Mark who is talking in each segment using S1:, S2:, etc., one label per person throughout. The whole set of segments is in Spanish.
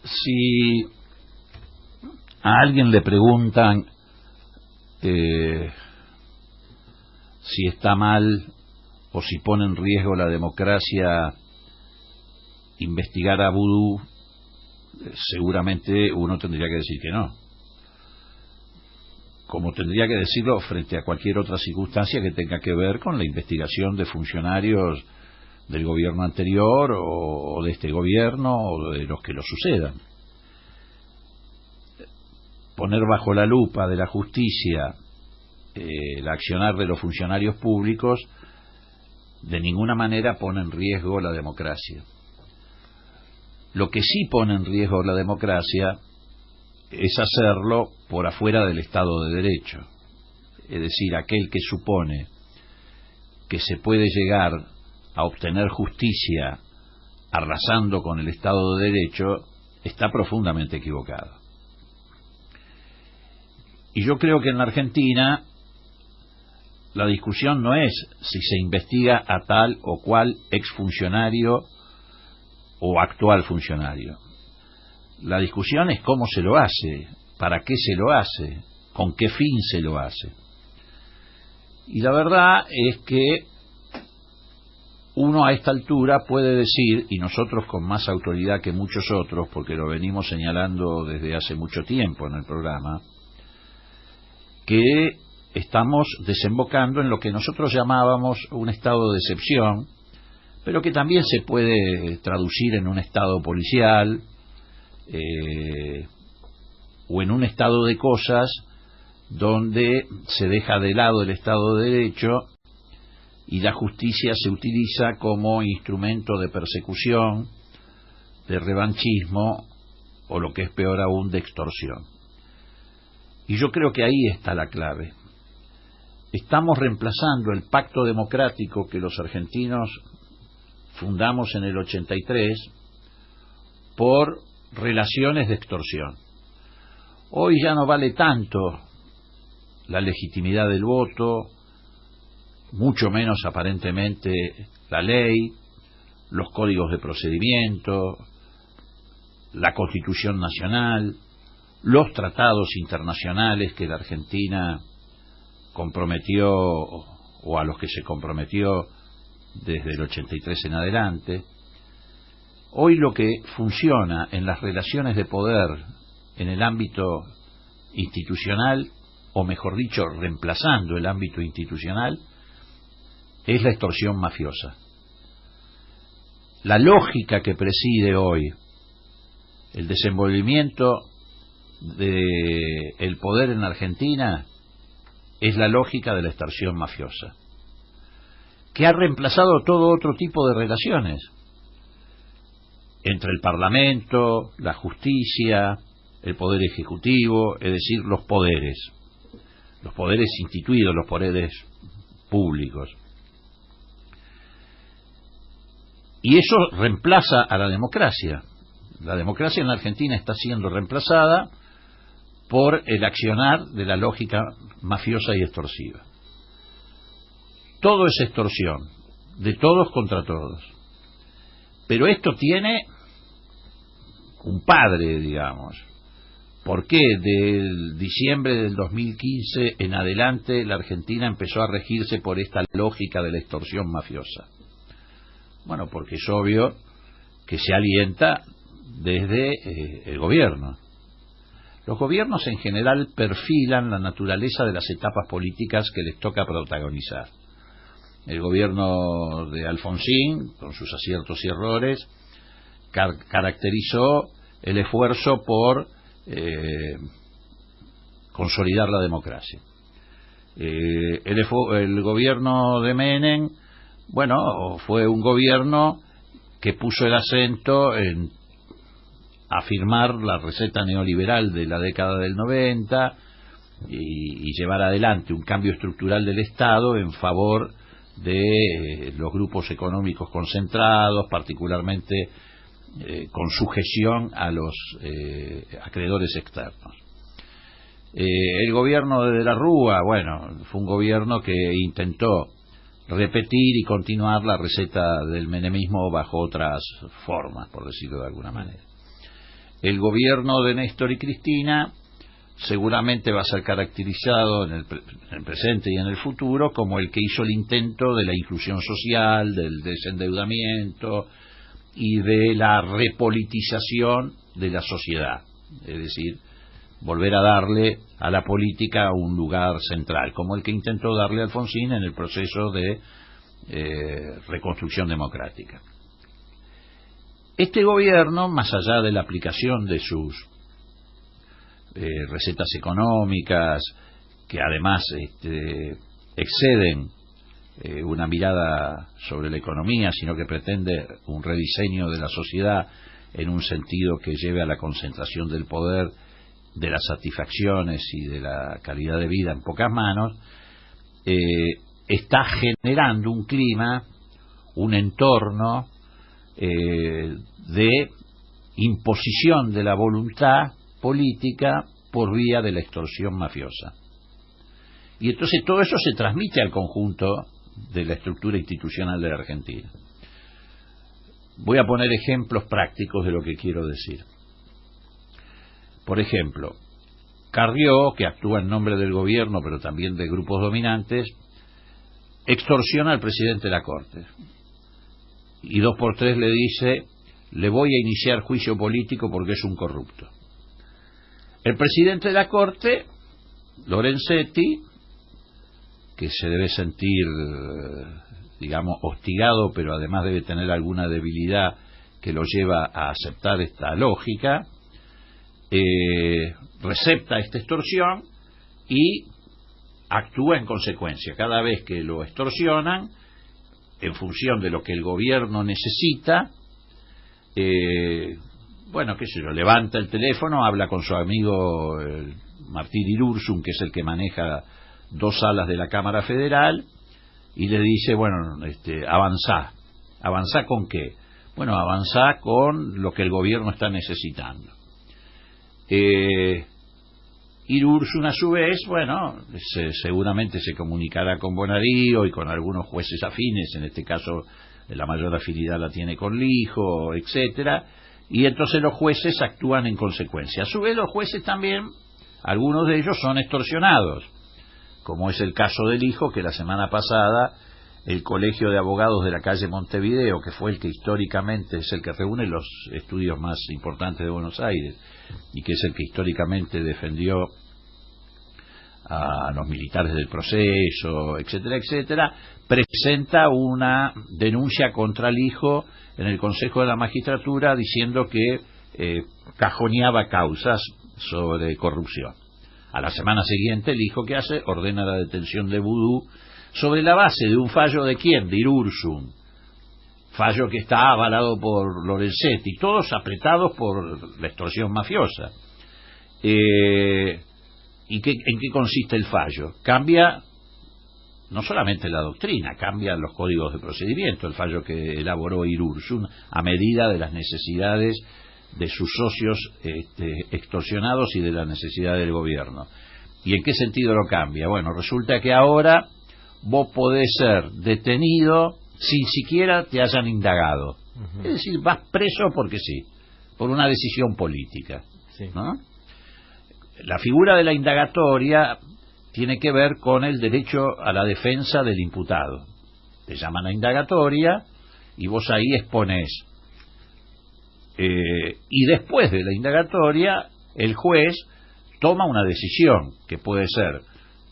S1: Si a alguien le preguntan si está mal o si pone en riesgo la democracia investigar a Vudú, seguramente uno tendría que decir que no, como tendría que decirlo frente a cualquier otra circunstancia que tenga que ver con la investigación de funcionarios del gobierno anterior o de este gobierno o de los que lo sucedan. Poner bajo la lupa de la justicia el accionar de los funcionarios públicos de ninguna manera pone en riesgo la democracia. Lo que sí pone en riesgo la democracia es hacerlo por afuera del Estado de Derecho. Es decir, aquel que supone que se puede llegar a obtener justicia arrasando con el Estado de Derecho está profundamente equivocado. Y yo creo que en la Argentina la discusión no es si se investiga a tal o cual exfuncionario o actual funcionario. La discusión es cómo se lo hace, para qué se lo hace, con qué fin se lo hace. Y la verdad es que uno a esta altura puede decir, y nosotros con más autoridad que muchos otros, porque lo venimos señalando desde hace mucho tiempo en el programa, que estamos desembocando en lo que nosotros llamábamos un estado de excepción, pero que también se puede traducir en un estado policial o en un estado de cosas donde se deja de lado el Estado de Derecho y la justicia se utiliza como instrumento de persecución, de revanchismo o lo que es peor aún, de extorsión. Y yo creo que ahí está la clave. Estamos reemplazando el pacto democrático que los argentinos fundamos en el 83 por relaciones de extorsión. Hoy ya no vale tanto la legitimidad del voto, mucho menos aparentemente la ley, los códigos de procedimiento, la Constitución Nacional, los tratados internacionales que la Argentina comprometió o a los que se comprometió desde el 83 en adelante. Hoy lo que funciona en las relaciones de poder en el ámbito institucional, o mejor dicho, reemplazando el ámbito institucional, es la extorsión mafiosa. La lógica que preside hoy el desenvolvimiento del poder en Argentina es la lógica de la extorsión mafiosa, que ha reemplazado todo otro tipo de relaciones entre el Parlamento, la justicia, el Poder Ejecutivo, es decir, los poderes instituidos, los poderes públicos. Y eso reemplaza a la democracia. La democracia en la Argentina está siendo reemplazada por el accionar de la lógica mafiosa y extorsiva. Todo es extorsión, de todos contra todos. Pero esto tiene un padre, digamos. ¿Por qué del diciembre del 2015 en adelante la Argentina empezó a regirse por esta lógica de la extorsión mafiosa? Bueno, porque es obvio que se alienta desde el gobierno. Los gobiernos en general perfilan la naturaleza de las etapas políticas que les toca protagonizar. El gobierno de Alfonsín, con sus aciertos y errores, caracterizó el esfuerzo por consolidar la democracia. El gobierno de Menem, bueno, fue un gobierno que puso el acento en afirmar la receta neoliberal de la década del 90 y llevar adelante un cambio estructural del Estado en favor de los grupos económicos concentrados, particularmente con sujeción a los acreedores externos. El gobierno de la Rúa, bueno, fue un gobierno que intentó repetir y continuar la receta del menemismo bajo otras formas, por decirlo de alguna manera. el gobierno de Néstor y Cristina seguramente va a ser caracterizado en el presente y en el futuro como el que hizo el intento de la inclusión social, del desendeudamiento y de la repolitización de la sociedad, es decir, volver a darle a la política un lugar central, como el que intentó darle Alfonsín en el proceso de reconstrucción democrática. Este gobierno, más allá de la aplicación de sus recetas económicas, que además exceden una mirada sobre la economía, sino que pretende un rediseño de la sociedad en un sentido que lleve a la concentración del poder, de las satisfacciones y de la calidad de vida en pocas manos, está generando un clima, un entorno de imposición de la voluntad política por vía de la extorsión mafiosa. Y entonces todo eso se transmite al conjunto de la estructura institucional de la Argentina. Voy a poner ejemplos prácticos de lo que quiero decir. Por ejemplo, Carrió, que actúa en nombre del gobierno, pero también de grupos dominantes, extorsiona al presidente de la Corte. Y 2 por 3 le dice, le voy a iniciar juicio político porque es un corrupto. El presidente de la Corte, Lorenzetti, que se debe sentir, digamos, hostigado, pero además debe tener alguna debilidad que lo lleva a aceptar esta lógica, recepta esta extorsión y actúa en consecuencia. Cada vez que lo extorsionan, en función de lo que el gobierno necesita, bueno, qué sé yo, levanta el teléfono, habla con su amigo Martín Irursun, que es el que maneja 2 salas de la Cámara Federal, y le dice, bueno, avanzá. ¿Avanzá con qué? Bueno, avanzá con lo que el gobierno está necesitando. Irursun, a su vez, bueno, seguramente se comunicará con Bonario y con algunos jueces afines, en este caso la mayor afinidad la tiene con Lijo, etcétera, y entonces los jueces actúan en consecuencia. A su vez los jueces también, algunos de ellos son extorsionados, como es el caso del Lijo, que la semana pasada el Colegio de Abogados de la calle Montevideo, que fue el que históricamente es el que reúne los estudios más importantes de Buenos Aires y que es el que históricamente defendió a los militares del proceso, etcétera, etcétera, presenta una denuncia contra el Lijo en el Consejo de la Magistratura diciendo que cajoneaba causas sobre corrupción. A la semana siguiente el Lijo, ¿qué hace? Ordena la detención de Vudú sobre la base de un fallo de ¿quién? De Irursun, fallo que está avalado por Lorenzetti, todos apretados por la extorsión mafiosa. ¿En qué consiste el fallo? Cambia no solamente la doctrina, cambian los códigos de procedimiento, el fallo que elaboró Irursun a medida de las necesidades de sus socios extorsionados y de la necesidad del gobierno. ¿Y en qué sentido lo cambia? Bueno, resulta que ahora vos podés ser detenido sin siquiera te hayan indagado. Es decir, vas preso porque sí, por una decisión política, ¿no? La figura de la indagatoria tiene que ver con el derecho a la defensa del imputado. Te llaman a indagatoria y vos ahí exponés. Y después de la indagatoria, el juez toma una decisión que puede ser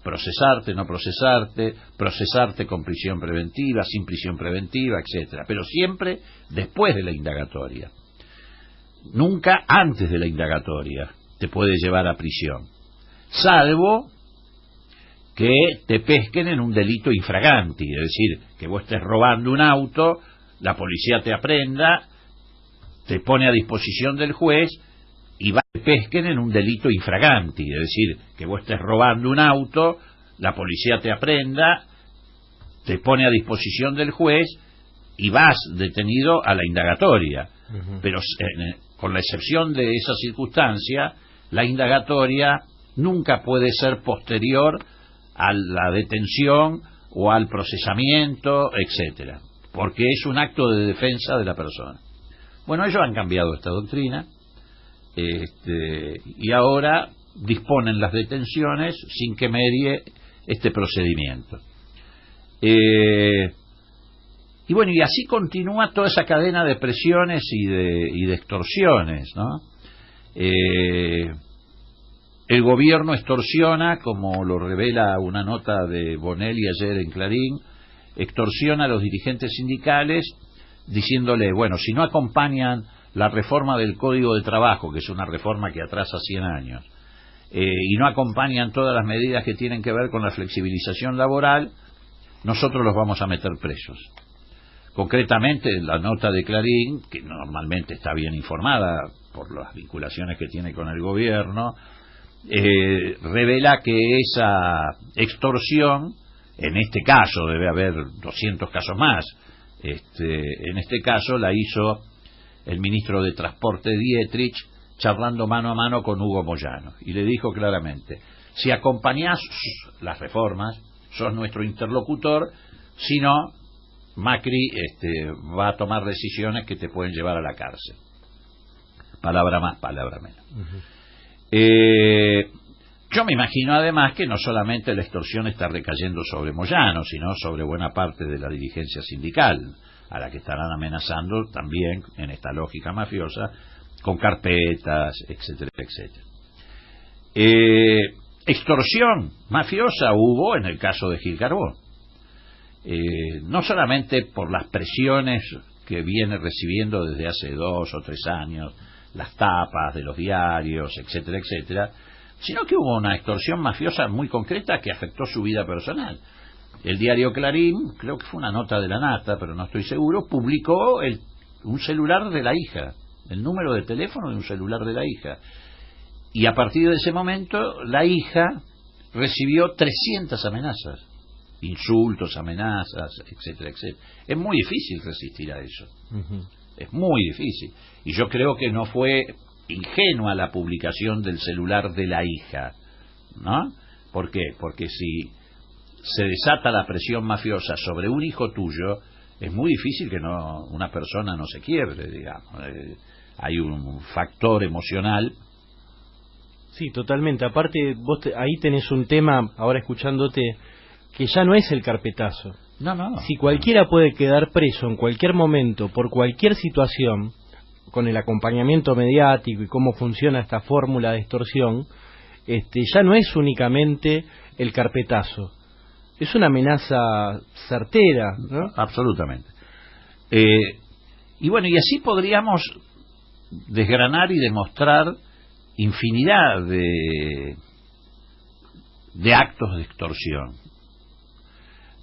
S1: procesarte, no procesarte, procesarte con prisión preventiva, sin prisión preventiva, etcétera, pero siempre después de la indagatoria. Nunca antes de la indagatoria te puede llevar a prisión, salvo que te pesquen en un delito infraganti, es decir, que vos estés robando un auto, la policía te aprenda, te pone a disposición del juez y te pesquen en un delito infraganti, es decir, que vos estés robando un auto, la policía te aprenda, te pone a disposición del juez y vas detenido a la indagatoria. Pero con la excepción de esa circunstancia, la indagatoria nunca puede ser posterior a la detención o al procesamiento, etcétera, porque es un acto de defensa de la persona. Bueno, ellos han cambiado esta doctrina, y ahora disponen las detenciones sin que medie este procedimiento. Y bueno, y así continúa toda esa cadena de presiones y de extorsiones, ¿no? El gobierno extorsiona, como lo revela una nota de Bonelli ayer en Clarín, extorsiona a los dirigentes sindicales diciéndole, bueno, si no acompañan la reforma del Código de Trabajo, que es una reforma que atrasa 100 años, y no acompañan todas las medidas que tienen que ver con la flexibilización laboral, nosotros los vamos a meter presos. Concretamente, la nota de Clarín, que normalmente está bien informada por las vinculaciones que tiene con el gobierno, revela que esa extorsión, en este caso debe haber 200 casos más, en este caso la hizo el ministro de Transporte Dietrich charlando mano a mano con Hugo Moyano, y le dijo claramente, si acompañás las reformas, sos nuestro interlocutor, si no, Macri va a tomar decisiones que te pueden llevar a la cárcel. Palabra más, palabra menos. Yo me imagino además que no solamente la extorsión está recayendo sobre Moyano, sino sobre buena parte de la dirigencia sindical, a la que estarán amenazando también, en esta lógica mafiosa, con carpetas, etcétera, etcétera. Extorsión mafiosa hubo en el caso de Gil Carbó. No solamente por las presiones que viene recibiendo desde hace 2 o 3 años, las tapas de los diarios, etcétera, etcétera, sino que hubo una extorsión mafiosa muy concreta que afectó su vida personal. El diario Clarín, creo que fue una nota de La Nata, pero no estoy seguro, publicó un celular de la hija, el número de teléfono de un celular de la hija, y a partir de ese momento la hija recibió 300 amenazas, insultos, amenazas, etcétera, etcétera. Es muy difícil resistir a eso. Es muy difícil. Y yo creo que no fue ingenua la publicación del celular de la hija, ¿no? ¿Por qué? Porque si se desata la presión mafiosa sobre un hijo tuyo, es muy difícil que una persona no se quiebre, digamos. Hay un factor emocional.
S2: Sí, totalmente. Aparte, vos ahí tenés un tema, ahora escuchándote, que ya no es el carpetazo.
S1: No.
S2: Si cualquiera puede quedar preso en cualquier momento por cualquier situación, con el acompañamiento mediático y cómo funciona esta fórmula de extorsión, ya no es únicamente el carpetazo, es una amenaza certera, ¿no?
S1: Absolutamente. Y bueno, y así podríamos desgranar y demostrar infinidad de actos de extorsión.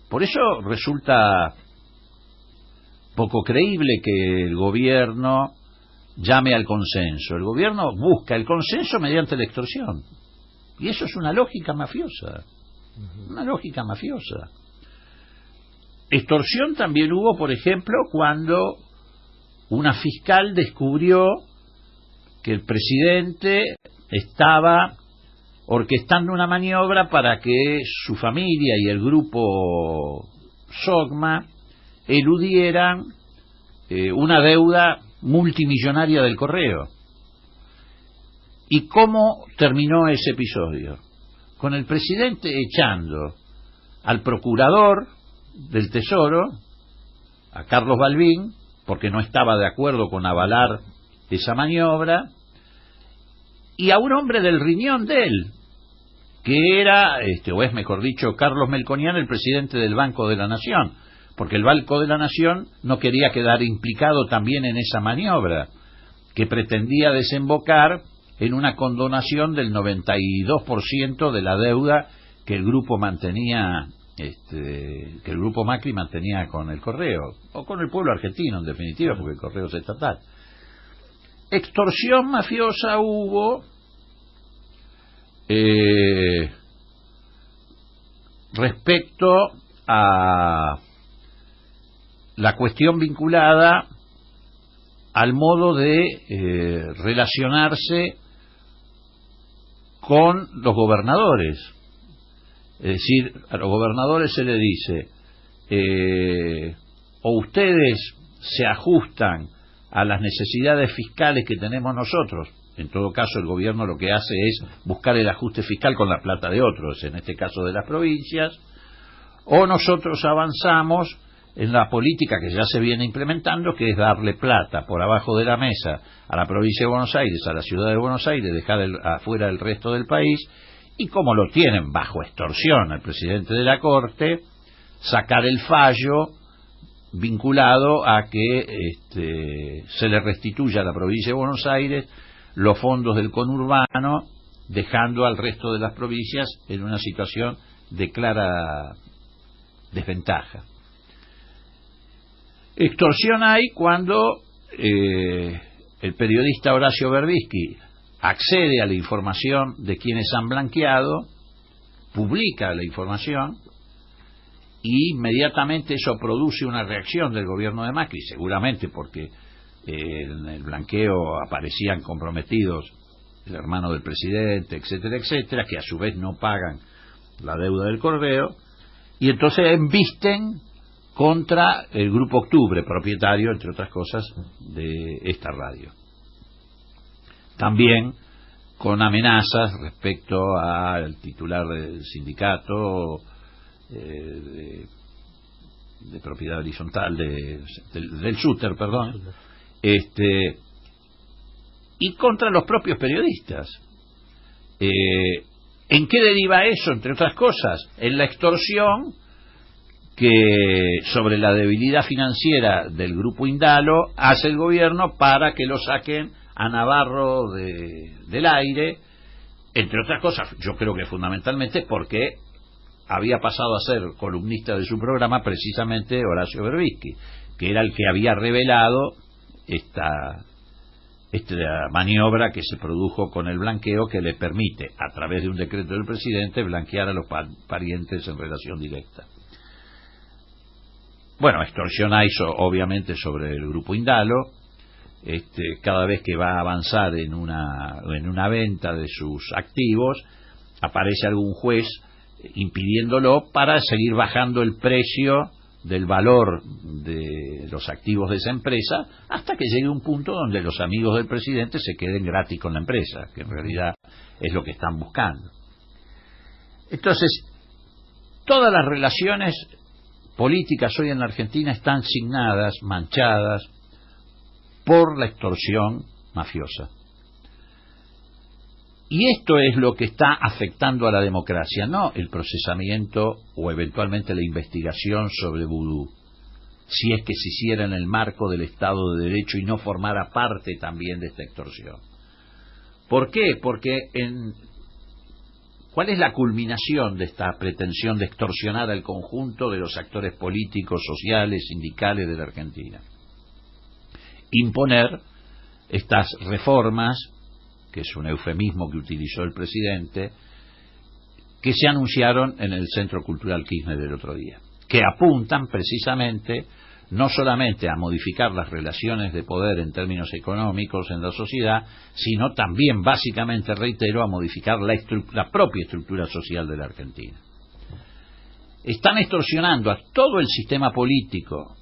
S1: Por eso resulta poco creíble que el gobierno llame al consenso. El gobierno busca el consenso mediante la extorsión. Y eso es una lógica mafiosa. Una lógica mafiosa. Extorsión también hubo, por ejemplo, cuando una fiscal descubrió que el presidente estaba orquestando una maniobra para que su familia y el grupo Sogma eludieran una deuda multimillonaria del Correo. ¿Y cómo terminó ese episodio? Con el presidente echando al procurador del Tesoro, a Carlos Balbín, porque no estaba de acuerdo con avalar esa maniobra, y a un hombre del riñón de él, que era, o es mejor dicho, Carlos Melconian, el presidente del Banco de la Nación, porque el Banco de la Nación no quería quedar implicado también en esa maniobra, que pretendía desembocar en una condonación del 92% de la deuda que el grupo mantenía, que el grupo Macri mantenía con el Correo, o con el pueblo argentino en definitiva, porque el Correo es estatal. Extorsión mafiosa hubo respecto a la cuestión vinculada al modo de relacionarse con los gobernadores. Es decir, a los gobernadores se les dice o ustedes se ajustan a las necesidades fiscales que tenemos nosotros, en todo caso el gobierno lo que hace es buscar el ajuste fiscal con la plata de otros, en este caso de las provincias, o nosotros avanzamos en la política que ya se viene implementando, que es darle plata por abajo de la mesa a la provincia de Buenos Aires, a la ciudad de Buenos Aires, dejar afuera el resto del país, y como lo tienen bajo extorsión al presidente de la Corte, sacar el fallo vinculado a que se le restituya a la provincia de Buenos Aires los fondos del conurbano, dejando al resto de las provincias en una situación de clara desventaja. Extorsión hay cuando el periodista Horacio Berbisky accede a la información de quienes han blanqueado, publica la información, y inmediatamente eso produce una reacción del gobierno de Macri, seguramente porque en el blanqueo aparecían comprometidos el hermano del presidente, etcétera, etcétera, que a su vez no pagan la deuda del correo, y entonces embisten contra el Grupo Octubre, propietario, entre otras cosas, de esta radio. También con amenazas respecto al titular del sindicato de propiedad horizontal del Shooter, perdón, y contra los propios periodistas. ¿En qué deriva eso, entre otras cosas? En la extorsión que sobre la debilidad financiera del Grupo Indalo hace el gobierno para que lo saquen a Navarro del aire, entre otras cosas, yo creo que fundamentalmente porque había pasado a ser columnista de su programa precisamente Horacio Berbisky, que era el que había revelado esta maniobra que se produjo con el blanqueo, que le permite, a través de un decreto del presidente, blanquear a los parientes en relación directa. Bueno, extorsión hay obviamente sobre el Grupo Indalo. Cada vez que va a avanzar en una venta de sus activos, aparece algún juez impidiéndolo para seguir bajando el precio del valor de los activos de esa empresa, hasta que llegue un punto donde los amigos del presidente se queden gratis con la empresa, que en realidad es lo que están buscando. Entonces, todas las relaciones políticas hoy en la Argentina están signadas, manchadas por la extorsión mafiosa. Y esto es lo que está afectando a la democracia, no el procesamiento o eventualmente la investigación sobre vudú, si es que se hiciera en el marco del Estado de Derecho y no formara parte también de esta extorsión. ¿Por qué? Porque ¿cuál es la culminación de esta pretensión de extorsionar al conjunto de los actores políticos, sociales, sindicales de la Argentina? Imponer estas reformas, que es un eufemismo que utilizó el presidente, que se anunciaron en el Centro Cultural Kirchner del otro día, que apuntan precisamente no solamente a modificar las relaciones de poder en términos económicos en la sociedad, sino también, básicamente, reitero, a modificar la propia estructura social de la Argentina. Están extorsionando a todo el sistema político,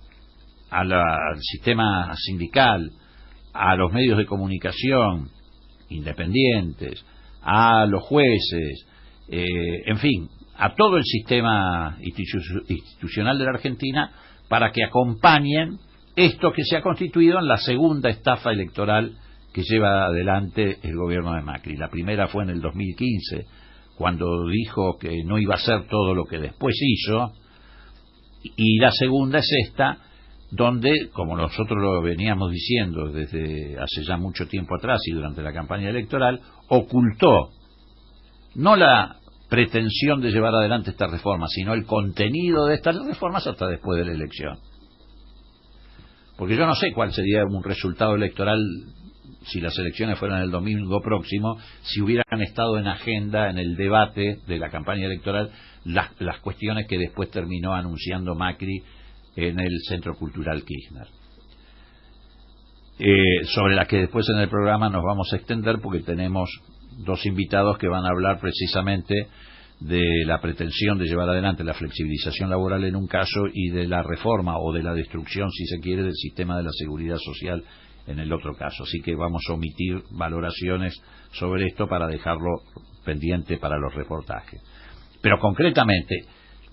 S1: al sistema sindical, a los medios de comunicación independientes, a los jueces, en fin, a todo el sistema institucional de la Argentina, para que acompañen esto que se ha constituido en la segunda estafa electoral que lleva adelante el gobierno de Macri. La primera fue en el 2015, cuando dijo que no iba a hacer todo lo que después hizo, y la segunda es esta, donde, como nosotros lo veníamos diciendo desde hace ya mucho tiempo atrás y durante la campaña electoral, ocultó no la pretensión de llevar adelante esta reforma, sino el contenido de estas reformas hasta después de la elección. Porque yo no sé cuál sería un resultado electoral si las elecciones fueran el domingo próximo, si hubieran estado en agenda, en el debate de la campaña electoral, las cuestiones que después terminó anunciando Macri en el Centro Cultural Kirchner, sobre la que después en el programa nos vamos a extender, porque tenemos dos invitados que van a hablar precisamente de la pretensión de llevar adelante la flexibilización laboral en un caso y de la reforma o de la destrucción, si se quiere, del sistema de la seguridad social en el otro caso. Así que vamos a omitir valoraciones sobre esto para dejarlo pendiente para los reportajes. Pero concretamente,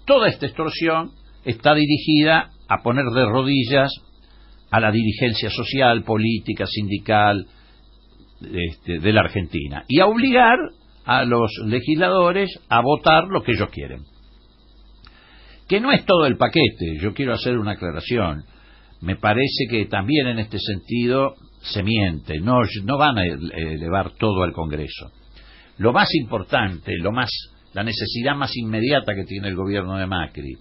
S1: toda esta extorsión está dirigida a poner de rodillas a la dirigencia social, política, sindical de la Argentina y a obligar a los legisladores a votar lo que ellos quieren. Que no es todo el paquete, yo quiero hacer una aclaración. Me parece que también en este sentido se miente, no van a elevar todo al Congreso. Lo más importante, la necesidad más inmediata que tiene el gobierno de Macri,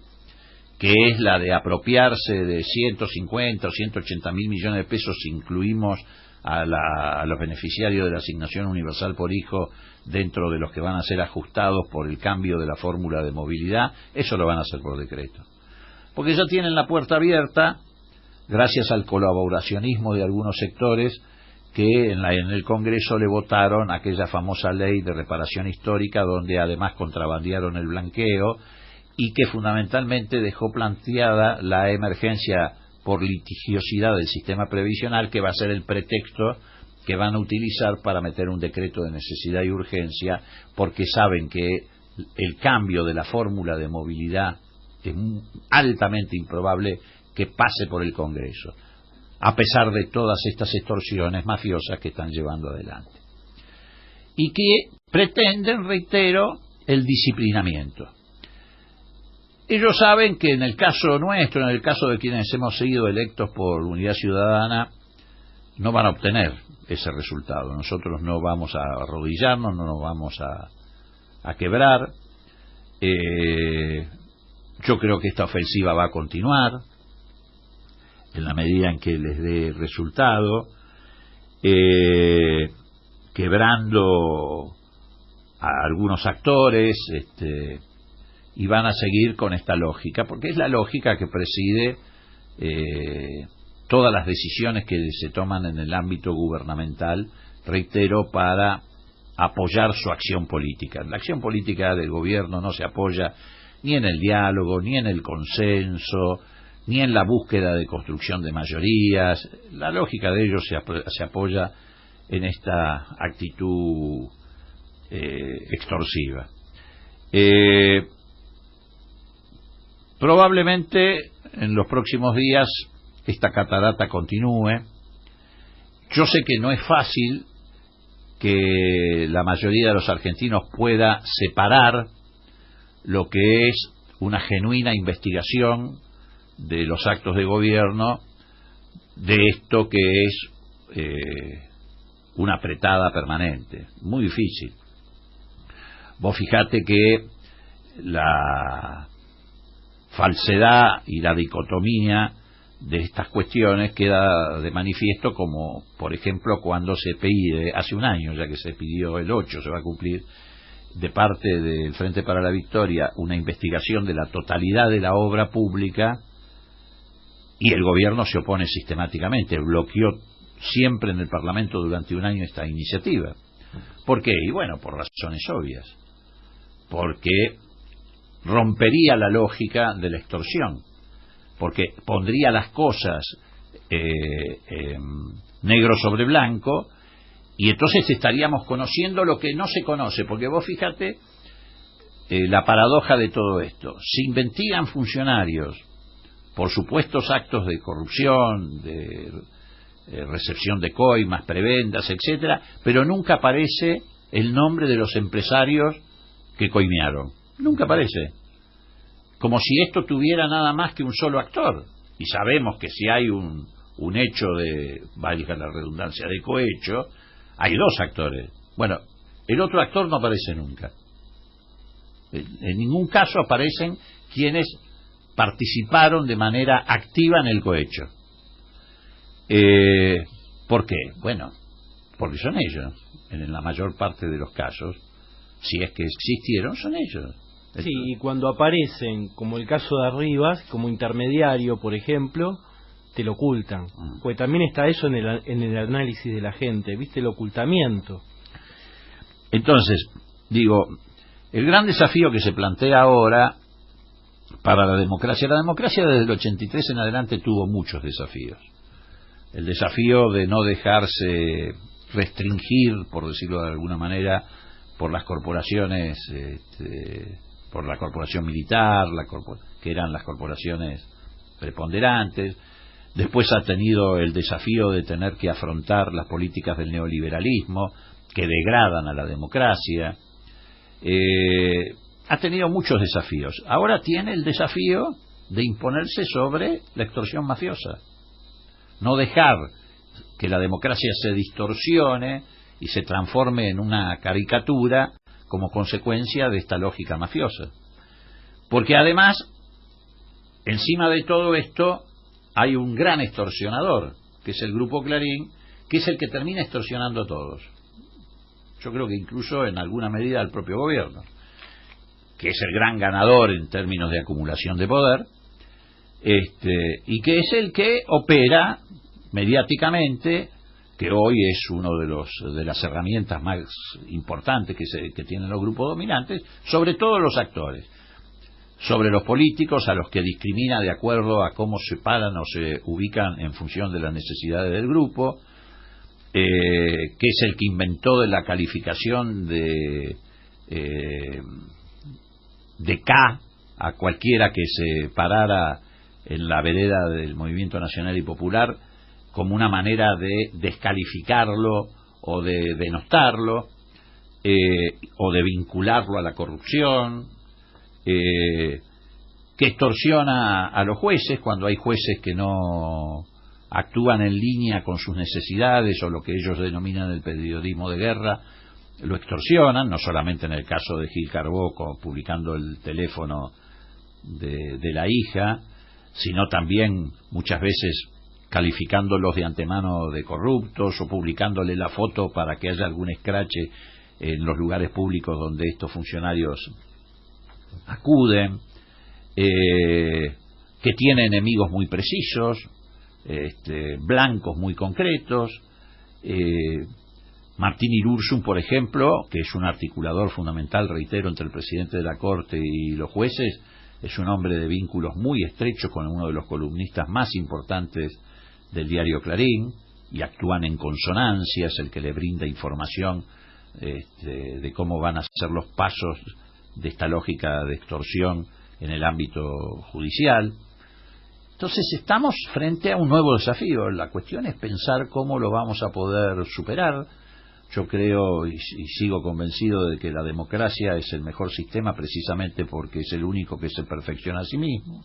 S1: que es la de apropiarse de 150 o 180 mil millones de pesos, si incluimos a los beneficiarios de la asignación universal por hijo dentro de los que van a ser ajustados por el cambio de la fórmula de movilidad, eso lo van a hacer por decreto. Porque ya tienen la puerta abierta, gracias al colaboracionismo de algunos sectores que en el Congreso le votaron aquella famosa ley de reparación histórica, donde además contrabandearon el blanqueo y que fundamentalmente dejó planteada la emergencia por litigiosidad del sistema previsional, que va a ser el pretexto que van a utilizar para meter un decreto de necesidad y urgencia, porque saben que el cambio de la fórmula de movilidad es altamente improbable que pase por el Congreso, a pesar de todas estas extorsiones mafiosas que están llevando adelante. Y que pretenden, reitero, el disciplinamiento. Ellos saben que en el caso nuestro, en el caso de quienes hemos sido electos por Unidad Ciudadana, no van a obtener ese resultado. Nosotros no vamos a arrodillarnos, no nos vamos a quebrar. Yo creo que esta ofensiva va a continuar en la medida en que les dé resultado, quebrando a algunos actores, y van a seguir con esta lógica, porque es la lógica que preside todas las decisiones que se toman en el ámbito gubernamental, reitero, para apoyar su acción política. La acción política del gobierno no se apoya ni en el diálogo, ni en el consenso, ni en la búsqueda de construcción de mayorías. La lógica de ellos se apoya en esta actitud extorsiva. Probablemente en los próximos días esta catarata continúe. Yo sé que no es fácil que la mayoría de los argentinos pueda separar lo que es una genuina investigación de los actos de gobierno de esto que es una apretada permanente. Muy difícil. Vos fijate que la falsedad y la dicotomía de estas cuestiones queda de manifiesto, como por ejemplo cuando se pide, hace un año ya que se pidió, el 8 se va a cumplir, de parte del Frente para la Victoria, una investigación de la totalidad de la obra pública, y el gobierno se opone sistemáticamente, bloqueó siempre en el Parlamento durante un año esta iniciativa. ¿Por qué? Y bueno, por razones obvias. Porque rompería la lógica de la extorsión, porque pondría las cosas negro sobre blanco, y entonces estaríamos conociendo lo que no se conoce, porque vos fíjate la paradoja de todo esto. Se investigan funcionarios por supuestos actos de corrupción, de recepción de coimas, prebendas, etcétera, pero nunca aparece el nombre de los empresarios que coimearon. Nunca aparece. Como si esto tuviera nada más que un solo actor. Y sabemos que si hay un hecho de, valga la redundancia, de cohecho, hay dos actores. Bueno, el otro actor no aparece nunca. En ningún caso aparecen quienes participaron de manera activa en el cohecho. ¿Por qué? Bueno, porque son ellos. En la mayor parte de los casos, si es que existieron, son ellos.
S2: Sí, y cuando aparecen, como el caso de Arribas, como intermediario, por ejemplo, te lo ocultan. Porque también está eso en el análisis de la gente, ¿viste? El ocultamiento.
S1: Entonces, digo, el gran desafío que se plantea ahora para la democracia desde el 83 en adelante tuvo muchos desafíos. el desafío de no dejarse restringir, por decirlo de alguna manera, por las corporaciones, por la corporación militar, que eran las corporaciones preponderantes. Después ha tenido el desafío de tener que afrontar las políticas del neoliberalismo, que degradan a la democracia. Ha tenido muchos desafíos. Ahora tiene el desafío de imponerse sobre la extorsión mafiosa. No dejar que la democracia se distorsione y se transforme en una caricatura como consecuencia de esta lógica mafiosa. Porque además, encima de todo esto, hay un gran extorsionador, que es el Grupo Clarín, que es el que termina extorsionando a todos. Yo creo que incluso en alguna medida al propio gobierno, que es el gran ganador en términos de acumulación de poder, y que es el que opera mediáticamente, que hoy es uno de las herramientas más importantes que tienen los grupos dominantes, sobre todo los actores, sobre los políticos, a los que discrimina de acuerdo a cómo se paran o se ubican en función de las necesidades del grupo, que es el que inventó de la calificación de K a cualquiera que se parara en la vereda del Movimiento Nacional y Popular como una manera de descalificarlo o de denostarlo, o de vincularlo a la corrupción, que extorsiona a los jueces cuando hay jueces que no actúan en línea con sus necesidades o lo que ellos denominan el periodismo de guerra, lo extorsionan, no solamente en el caso de Gil Carbó publicando el teléfono de la hija, sino también muchas veces calificándolos de antemano de corruptos o publicándole la foto para que haya algún escrache en los lugares públicos donde estos funcionarios acuden, que tiene enemigos muy precisos, blancos muy concretos. Martín Irurzun, por ejemplo, que es un articulador fundamental, reitero, entre el presidente de la Corte y los jueces, es un hombre de vínculos muy estrechos con uno de los columnistas más importantes del diario Clarín, y actúan en consonancia, es el que le brinda información de cómo van a ser los pasos de esta lógica de extorsión en el ámbito judicial. Entonces estamos frente a un nuevo desafío. La cuestión es pensar cómo lo vamos a poder superar. Yo creo y sigo convencido de que la democracia es el mejor sistema precisamente porque es el único que se perfecciona a sí mismo.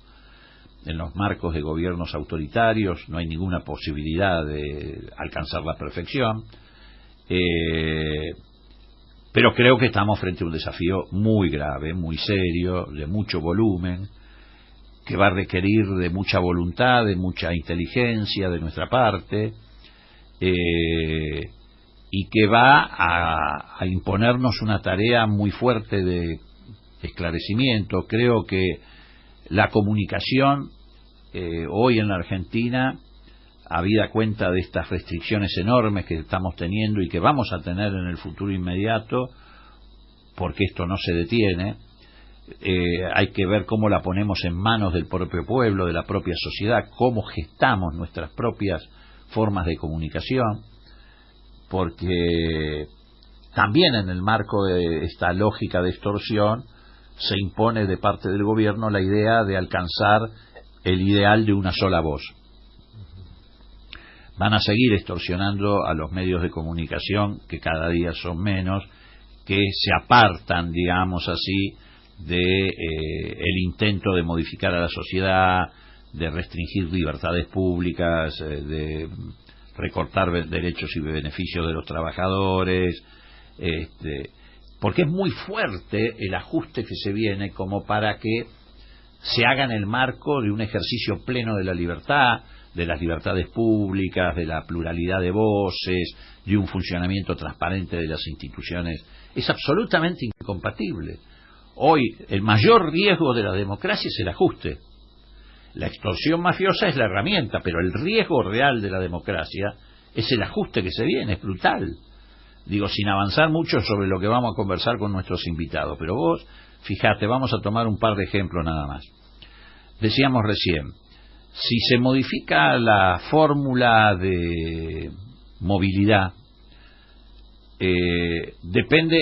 S1: En los marcos de gobiernos autoritarios no hay ninguna posibilidad de alcanzar la perfección, pero creo que estamos frente a un desafío muy grave, muy serio, de mucho volumen, que va a requerir de mucha voluntad, de mucha inteligencia de nuestra parte, y que va a imponernos una tarea muy fuerte de esclarecimiento. Creo que la comunicación hoy en la Argentina, habida cuenta de estas restricciones enormes que estamos teniendo y que vamos a tener en el futuro inmediato, porque esto no se detiene, hay que ver cómo la ponemos en manos del propio pueblo, de la propia sociedad, cómo gestamos nuestras propias formas de comunicación, porque también en el marco de esta lógica de extorsión se impone de parte del gobierno la idea de alcanzar el ideal de una sola voz. Van a seguir extorsionando a los medios de comunicación, que cada día son menos, que se apartan, digamos así, de el intento de modificar a la sociedad, de restringir libertades públicas, de recortar derechos y beneficios de los trabajadores, porque es muy fuerte el ajuste que se viene como para que se haga en el marco de un ejercicio pleno de la libertad, de las libertades públicas, de la pluralidad de voces, de un funcionamiento transparente de las instituciones. Es absolutamente incompatible. Hoy el mayor riesgo de la democracia es el ajuste. La extorsión mafiosa es la herramienta, pero el riesgo real de la democracia es el ajuste que se viene, es brutal. Digo, sin avanzar mucho sobre lo que vamos a conversar con nuestros invitados, pero vos, fíjate, vamos a tomar un par de ejemplos nada más. Decíamos recién, Si se modifica la fórmula de movilidad, depende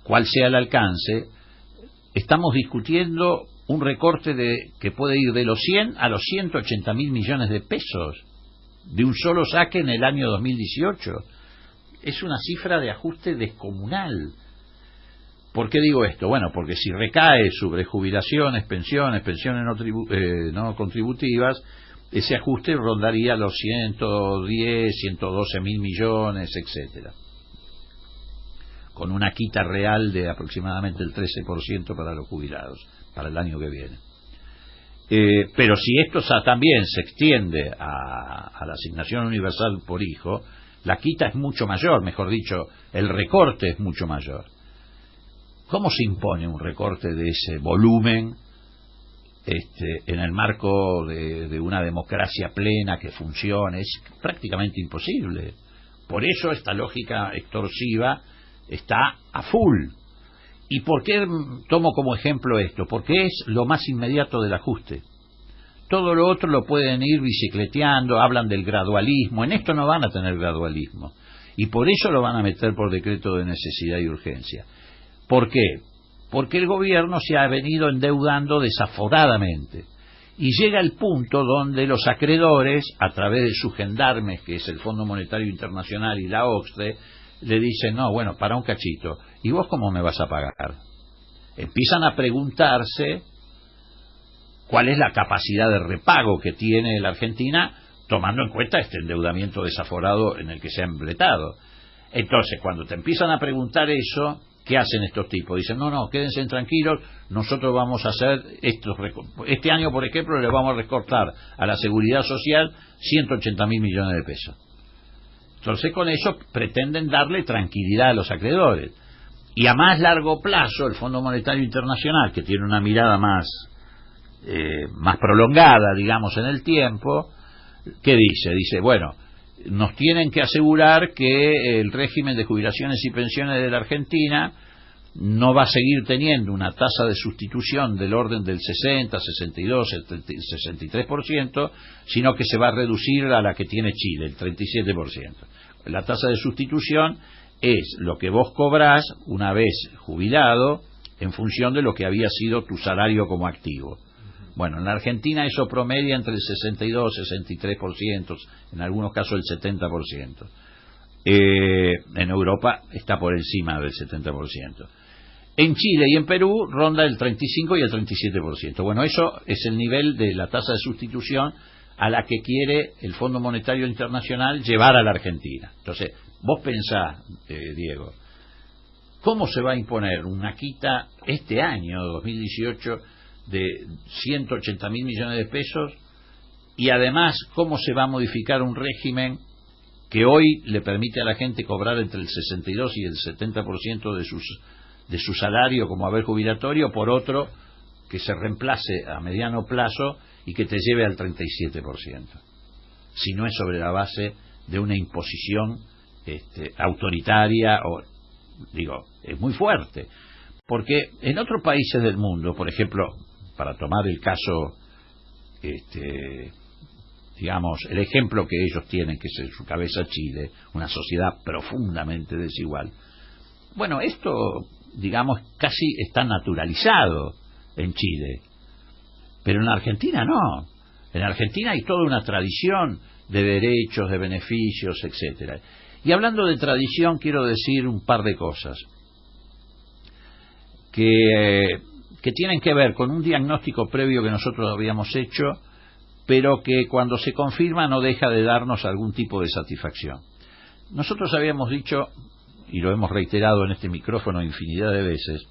S1: cuál sea el alcance. Estamos discutiendo un recorte que puede ir de los 100 a los 180.000 millones de pesos de un solo saque en el año 2018. Es una cifra de ajuste descomunal. ¿Por qué digo esto? Bueno, porque si recae sobre jubilaciones, pensiones no contributivas, ese ajuste rondaría los 110, 112 mil millones, etcétera, con una quita real de aproximadamente el 13% para los jubilados para el año que viene. Pero si esto también se extiende a la asignación universal por hijo, la quita es mucho mayor, mejor dicho, el recorte es mucho mayor. ¿Cómo se impone un recorte de ese volumen en el marco de una democracia plena que funcione? Es prácticamente imposible. Por eso esta lógica extorsiva está a full. ¿Y por qué tomo como ejemplo esto? Porque es lo más inmediato del ajuste. Todo lo otro lo pueden ir bicicleteando, hablan del gradualismo. En esto no van a tener gradualismo. Y por eso lo van a meter por decreto de necesidad y urgencia. ¿Por qué? Porque el gobierno se ha venido endeudando desaforadamente. Y llega el punto donde los acreedores, a través de sus gendarmes, que es el Fondo Monetario Internacional y la OCDE, le dicen, no, bueno, para un cachito, ¿y vos cómo me vas a pagar? Empiezan a preguntarse cuál es la capacidad de repago que tiene la Argentina, tomando en cuenta este endeudamiento desaforado en el que se ha embretado. Entonces, cuando te empiezan a preguntar eso, ¿qué hacen estos tipos? Dicen, no, quédense tranquilos, nosotros vamos a hacer este año, por ejemplo, le vamos a recortar a la Seguridad Social 180.000 millones de pesos. Entonces, con eso pretenden darle tranquilidad a los acreedores. Y a más largo plazo, el Fondo Monetario Internacional, que tiene una mirada más prolongada, digamos, en el tiempo, ¿qué dice? Dice, bueno, nos tienen que asegurar que el régimen de jubilaciones y pensiones de la Argentina no va a seguir teniendo una tasa de sustitución del orden del 60, 62, 63%, sino que se va a reducir a la que tiene Chile, el 37%. La tasa de sustitución es lo que vos cobrás una vez jubilado en función de lo que había sido tu salario como activo. Bueno, en la Argentina eso promedia entre el 62 y 63%, en algunos casos el 70%. En Europa está por encima del 70%. En Chile y en Perú ronda el 35 y el 37%. Bueno, eso es el nivel de la tasa de sustitución a la que quiere el Fondo Monetario Internacional llevar a la Argentina. Entonces, vos pensás, Diego, ¿cómo se va a imponer una quita este año, 2018, de 180.000 millones de pesos? Y además, ¿cómo se va a modificar un régimen que hoy le permite a la gente cobrar entre el 62 y el 70% de su salario como haber jubilatorio por otro que se reemplace a mediano plazo y que te lleve al 37%? Si no es sobre la base de una imposición autoritaria, es muy fuerte. Porque en otros países del mundo, por ejemplo, para tomar el caso, digamos, el ejemplo que ellos tienen, que es en su cabeza Chile, una sociedad profundamente desigual. Bueno, esto, digamos, casi está naturalizado en Chile, pero en la Argentina no. En la Argentina hay toda una tradición de derechos, de beneficios, etcétera. Y hablando de tradición, quiero decir un par de cosas que tienen que ver con un diagnóstico previo que nosotros habíamos hecho, pero que cuando se confirma no deja de darnos algún tipo de satisfacción. Nosotros habíamos dicho, y lo hemos reiterado en este micrófono infinidad de veces,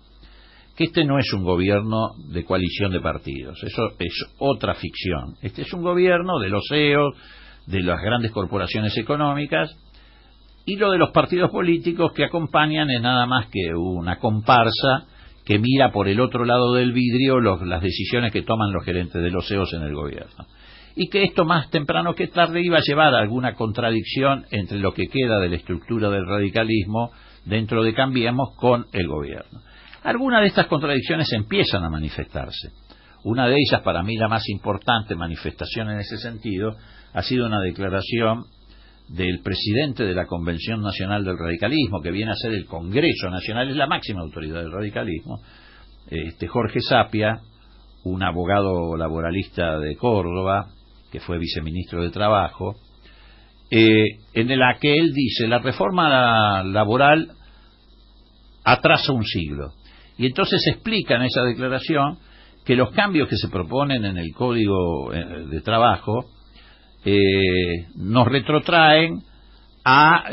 S1: que este no es un gobierno de coalición de partidos, eso es otra ficción. Este es un gobierno de los CEOs, de las grandes corporaciones económicas, y lo de los partidos políticos que acompañan es nada más que una comparsa que mira por el otro lado del vidrio las decisiones que toman los gerentes de los CEOs en el gobierno. Y que esto más temprano que tarde iba a llevar a alguna contradicción entre lo que queda de la estructura del radicalismo dentro de Cambiemos con el gobierno. Algunas de estas contradicciones empiezan a manifestarse. Una de ellas, para mí la más importante manifestación en ese sentido, ha sido una declaración del presidente de la Convención Nacional del Radicalismo, que viene a ser el Congreso Nacional, es la máxima autoridad del radicalismo, Jorge Sapia, un abogado laboralista de Córdoba, que fue viceministro de Trabajo, en la que él dice: la reforma laboral atrasa un siglo. Y entonces explica en esa declaración que los cambios que se proponen en el Código de Trabajo nos retrotraen a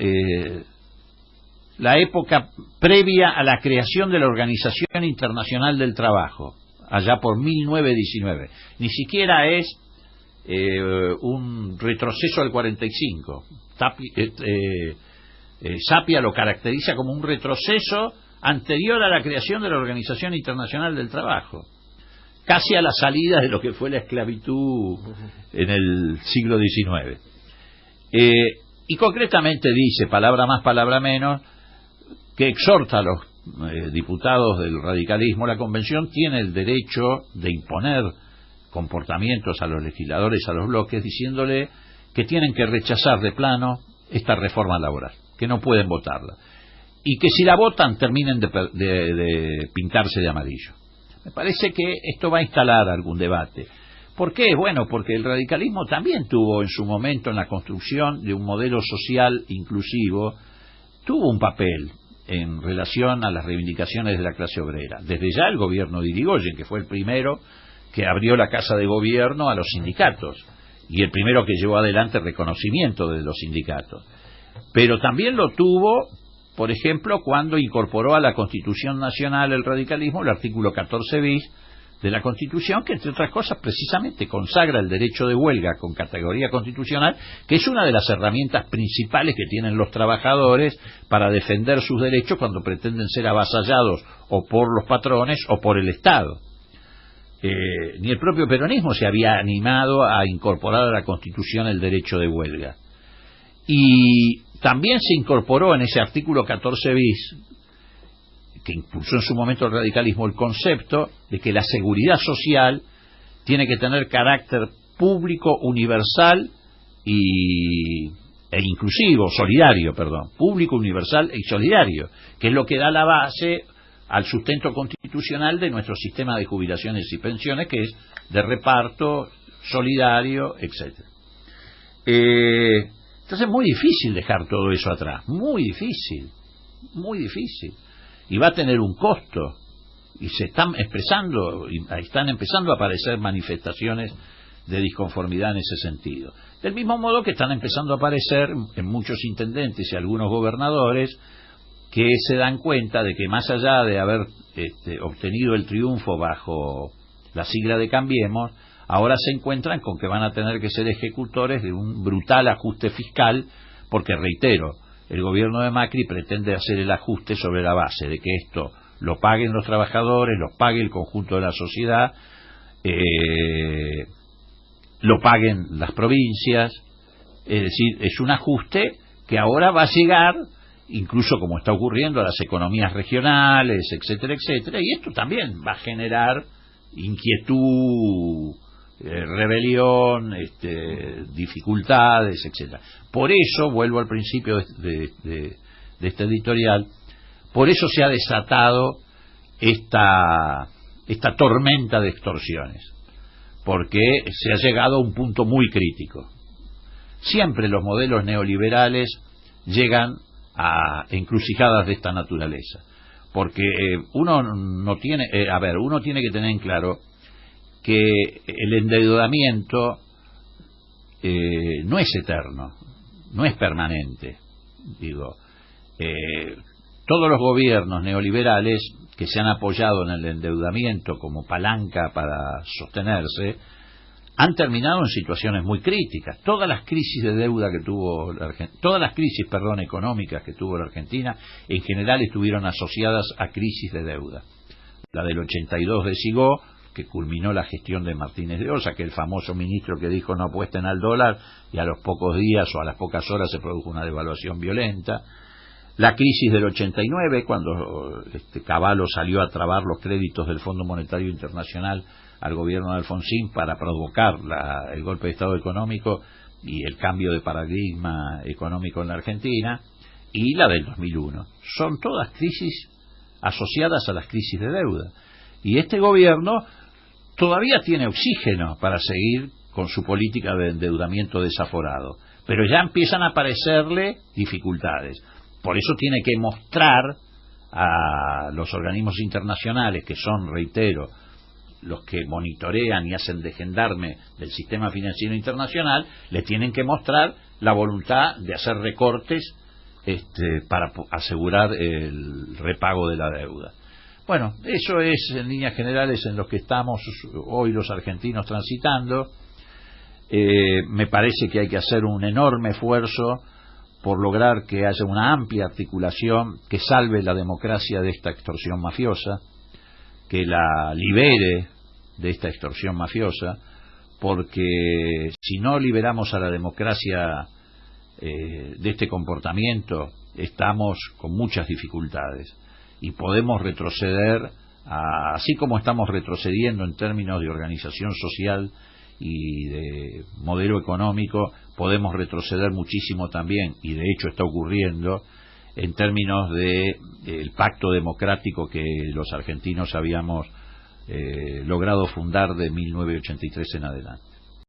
S1: la época previa a la creación de la Organización Internacional del Trabajo, allá por 1919. Ni siquiera es un retroceso al 45. Sapia lo caracteriza como un retroceso anterior a la creación de la Organización Internacional del Trabajo, casi a la salida de lo que fue la esclavitud en el siglo XIX. Y concretamente dice, palabra más, palabra menos, que exhorta a los diputados del radicalismo: la Convención tiene el derecho de imponer comportamientos a los legisladores, a los bloques, diciéndole que tienen que rechazar de plano esta reforma laboral, que no pueden votarla, y que si la votan terminen de pintarse de amarillo. Me parece que esto va a instalar algún debate. ¿Por qué? Bueno, porque el radicalismo también tuvo en su momento, en la construcción de un modelo social inclusivo, tuvo un papel en relación a las reivindicaciones de la clase obrera. Desde ya el gobierno de Irigoyen, que fue el primero que abrió la Casa de Gobierno a los sindicatos y el primero que llevó adelante el reconocimiento de los sindicatos. Pero también lo tuvo, por ejemplo, cuando incorporó a la Constitución Nacional el radicalismo el artículo 14 bis de la Constitución, que entre otras cosas precisamente consagra el derecho de huelga con categoría constitucional, que es una de las herramientas principales que tienen los trabajadores para defender sus derechos cuando pretenden ser avasallados o por los patrones o por el Estado. Ni el propio peronismo se había animado a incorporar a la Constitución el derecho de huelga. Y también se incorporó en ese artículo 14 bis, que impulsó en su momento el radicalismo, el concepto de que la seguridad social tiene que tener carácter público, universal e inclusivo, solidario, público, universal y solidario, que es lo que da la base al sustento constitucional de nuestro sistema de jubilaciones y pensiones, que es de reparto, solidario, etcétera. Entonces es muy difícil dejar todo eso atrás, muy difícil. Y va a tener un costo, y se están empezando a aparecer manifestaciones de disconformidad en ese sentido. Del mismo modo que están empezando a aparecer en muchos intendentes y algunos gobernadores que se dan cuenta de que, más allá de haber obtenido el triunfo bajo la sigla de Cambiemos, ahora se encuentran con que van a tener que ser ejecutores de un brutal ajuste fiscal, porque, reitero, el gobierno de Macri pretende hacer el ajuste sobre la base de que esto lo paguen los trabajadores, lo pague el conjunto de la sociedad, lo paguen las provincias. Es decir, es un ajuste que ahora va a llegar, incluso como está ocurriendo, a las economías regionales, etcétera, etcétera, y esto también va a generar inquietud, rebelión, dificultades, etcétera. Por eso, vuelvo al principio de este editorial, por eso se ha desatado esta tormenta de extorsiones, porque se ha llegado a un punto muy crítico. Siempre los modelos neoliberales llegan a encrucijadas de esta naturaleza, porque uno tiene que tener en claro que el endeudamiento no es eterno, no es permanente. Todos los gobiernos neoliberales que se han apoyado en el endeudamiento como palanca para sostenerse han terminado en situaciones muy críticas. Todas las crisis de deuda que tuvo económicas que tuvo la Argentina, en general estuvieron asociadas a crisis de deuda. La del 82 de Sigó, que culminó la gestión de Martínez de Osa, que el famoso ministro que dijo no apuesten al dólar, y a los pocos días o a las pocas horas se produjo una devaluación violenta. La crisis del 89, cuando Cavallo salió a trabar los créditos del Fondo Monetario Internacional al gobierno de Alfonsín para provocar el golpe de Estado económico y el cambio de paradigma económico en la Argentina, y la del 2001. Son todas crisis asociadas a las crisis de deuda. Y este gobierno todavía tiene oxígeno para seguir con su política de endeudamiento desaforado, pero ya empiezan a aparecerle dificultades. Por eso tiene que mostrar a los organismos internacionales, que son, reitero, los que monitorean y hacen de gendarme del sistema financiero internacional, le tienen que mostrar la voluntad de hacer recortes para asegurar el repago de la deuda. Bueno, eso es en líneas generales en lo que estamos hoy los argentinos transitando. Me parece que hay que hacer un enorme esfuerzo por lograr que haya una amplia articulación que salve la democracia de esta extorsión mafiosa, que la libere de esta extorsión mafiosa, porque si no liberamos a la democracia de este comportamiento, estamos con muchas dificultades y podemos retroceder, así como estamos retrocediendo en términos de organización social y de modelo económico, podemos retroceder muchísimo también, y de hecho está ocurriendo, en términos de el pacto democrático que los argentinos habíamos logrado fundar de 1983 en adelante.